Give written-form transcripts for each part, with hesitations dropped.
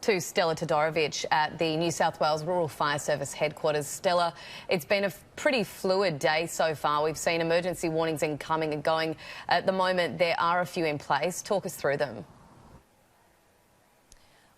To Stella Todorovic at the New South Wales Rural Fire Service headquarters. Stella, it's been a pretty fluid day so far. We've seen emergency warnings incoming and going. At the moment, there are a few in place. Talk us through them.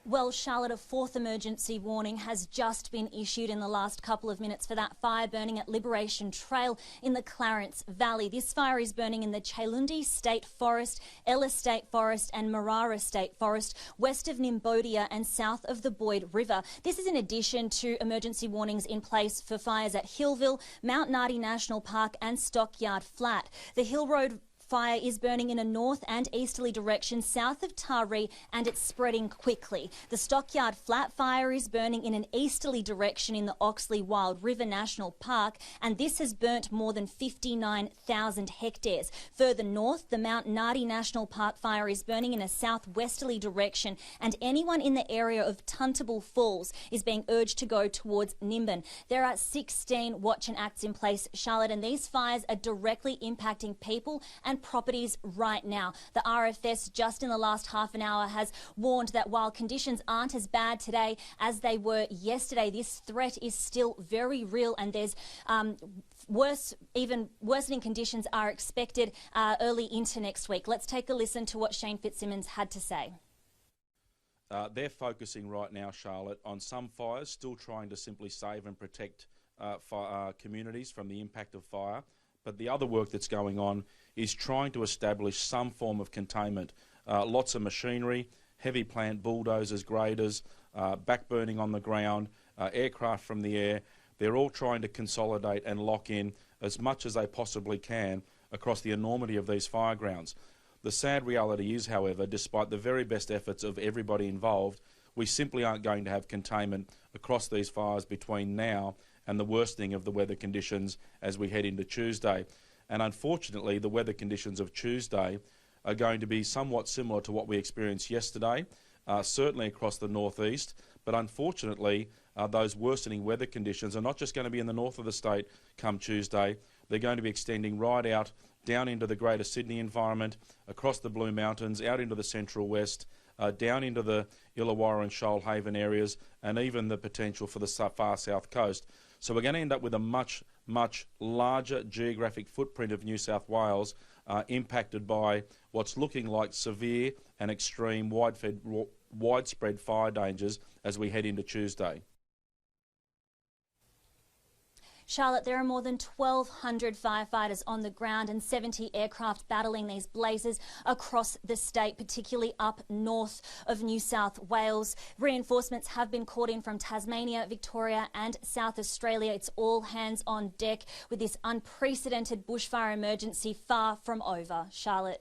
Well, Charlotte, a fourth emergency warning has just been issued in the last couple of minutes for that fire burning at Liberation Trail in the Clarence Valley. This fire is burning in the Chalundi State Forest, Ellis State Forest and Marara State Forest, west of Nimbodia and south of the Boyd River. This is in addition to emergency warnings in place for fires at Hillville, Mount Nardi National Park and Stockyard Flat. The Hill Road fire is burning in a north and easterly direction south of Taree and it's spreading quickly. The Stockyard Flat fire is burning in an easterly direction in the Oxley Wild River National Park, and this has burnt more than 59,000 hectares. Further north, the Mount Nardi National Park fire is burning in a southwesterly direction, and anyone in the area of Tuntable Falls is being urged to go towards Nimbin. There are 16 watch and acts in place, Charlotte, and these fires are directly impacting people and properties right now. The RFS just in the last half an hour has warned that while conditions aren't as bad today as they were yesterday, this threat is still very real, and there's even worsening conditions are expected early into next week. Let's take a listen to what Shane Fitzsimmons had to say. They're focusing right now, Charlotte, on some fires, still trying to simply save and protect communities from the impact of fire. But the other work that's going on is trying to establish some form of containment. Lots of machinery, heavy plant bulldozers, graders, backburning on the ground, aircraft from the air. They're all trying to consolidate and lock in as much as they possibly can across the enormity of these fire grounds. The sad reality is, however, despite the very best efforts of everybody involved, we simply aren't going to have containment across these fires between now and the worsening of the weather conditions as we head into Tuesday. And unfortunately, the weather conditions of Tuesday are going to be somewhat similar to what we experienced yesterday, certainly across the northeast. But unfortunately, those worsening weather conditions are not just going to be in the north of the state come Tuesday. They're going to be extending right out down into the Greater Sydney environment, across the Blue Mountains, out into the Central West, down into the Illawarra and Shoalhaven areas, and even the potential for the far south coast. So we're going to end up with a much larger geographic footprint of New South Wales impacted by what's looking like severe and extreme widespread fire dangers as we head into Tuesday. Charlotte, there are more than 1,200 firefighters on the ground and 70 aircraft battling these blazes across the state, particularly up north of New South Wales. Reinforcements have been called in from Tasmania, Victoria and South Australia. It's all hands on deck with this unprecedented bushfire emergency far from over. Charlotte.